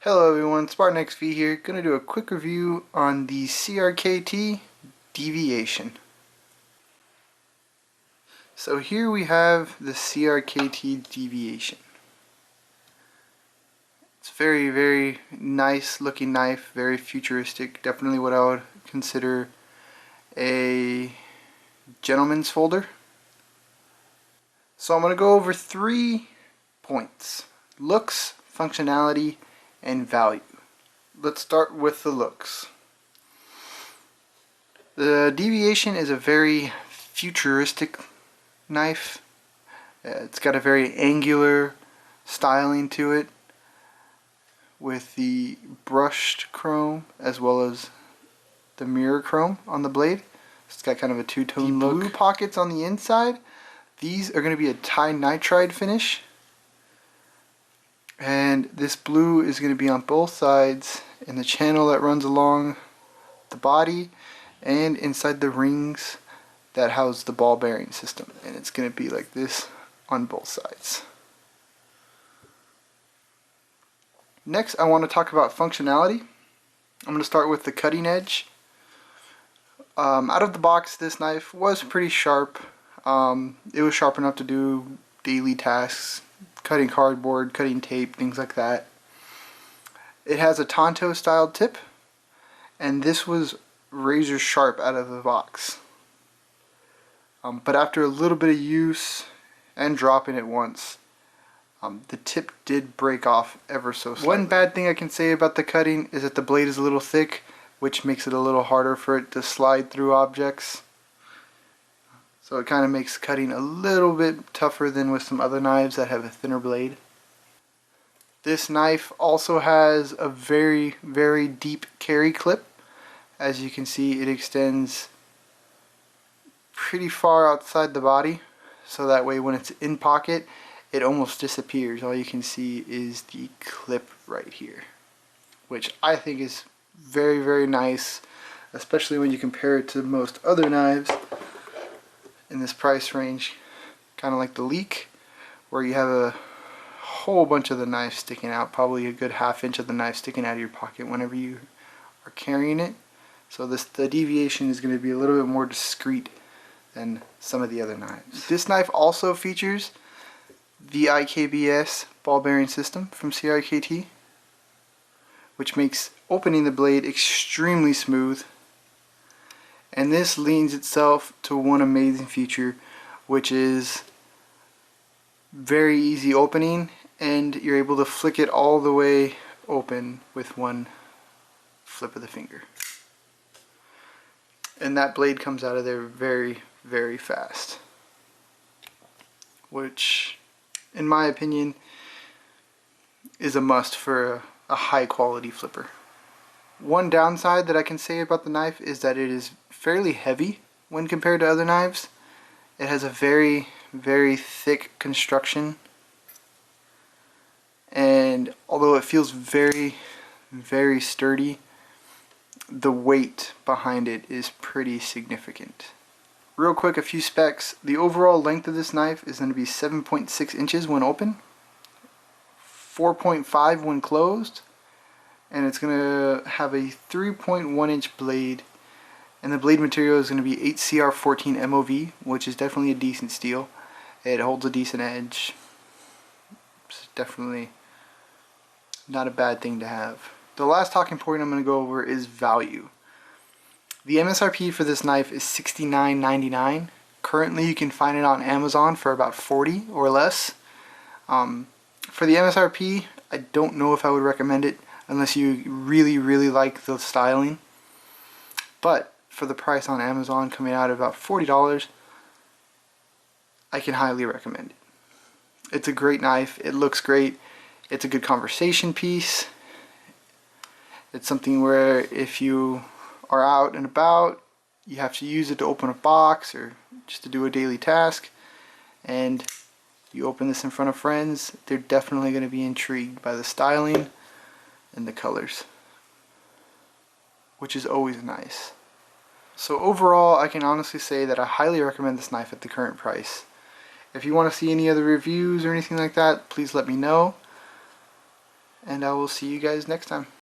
Hello everyone, Spartan XV here. Gonna do a quick review on the CRKT Deviation. So here we have the CRKT Deviation. It's very nice looking knife, very futuristic. Definitely what I would consider a gentleman's folder. So I'm gonna go over 3 points: looks, functionality, and value. Let's start with the looks. The Deviation is a very futuristic knife. It's got a very angular styling to it with the brushed chrome as well as the mirror chrome on the blade. It's got kind of a two-tone look. Blue pockets on the inside, these are going to be a Ti-Nitride finish. And this blue is going to be on both sides in the channel that runs along the body and inside the rings that house the ball bearing system. And it's going to be like this on both sides. Next, I want to talk about functionality. I'm going to start with the cutting edge. Out of the box, this knife was pretty sharp. It was sharp enough to do daily tasks, cutting cardboard, cutting tape, things like that. It has a Tonto style tip, and this was razor sharp out of the box. But after a little bit of use and dropping it once, the tip did break off ever so slightly. One bad thing I can say about the cutting is that the blade is a little thick, which makes it a little harder for it to slide through objects. So it kind of makes cutting a little bit tougher than with some other knives that have a thinner blade. This knife also has a very deep carry clip. As you can see, it extends pretty far outside the body, so that way when it's in pocket it almost disappears. All you can see is the clip right here, which I think is very nice, especially when you compare it to most other knives in this price range, kind of like the Leek, where you have a whole bunch of the knife sticking out, probably a good ½ inch of the knife sticking out of your pocket whenever you are carrying it. So the Deviation is going to be a little bit more discreet than some of the other knives. This knife also features the IKBS ball bearing system from CRKT, which makes opening the blade extremely smooth. And this leans itself to one amazing feature, which is very easy opening, and you're able to flick it all the way open with one flip of the finger. And that blade comes out of there very fast, which in my opinion is a must for a high quality flipper. One downside that I can say about the knife is that it is fairly heavy when compared to other knives. It has a very thick construction, and although it feels very sturdy, the weight behind it is pretty significant. Real quick, a few specs. The overall length of this knife is going to be 7.6 inches when open, 4.5 when closed, and it's going to have a 3.1 inch blade, and the blade material is going to be 8CR14 MOV, which is definitely a decent steel. It holds a decent edge. It's definitely not a bad thing to have. The last talking point I'm going to go over is value. The MSRP for this knife is $69.99. Currently you can find it on Amazon for about $40 or less. For the MSRP, I don't know if I would recommend it unless you really like the styling. But for the price on Amazon coming out at about $40, I can highly recommend it. It's a great knife, it looks great, it's a good conversation piece. It's something where if you are out and about, you have to use it to open a box or just to do a daily task, and you open this in front of friends, they're definitely going to be intrigued by the styling and the colors, which is always nice. So overall, I can honestly say that I highly recommend this knife at the current price. If you want to see any other reviews or anything like that, please let me know. and I will see you guys next time.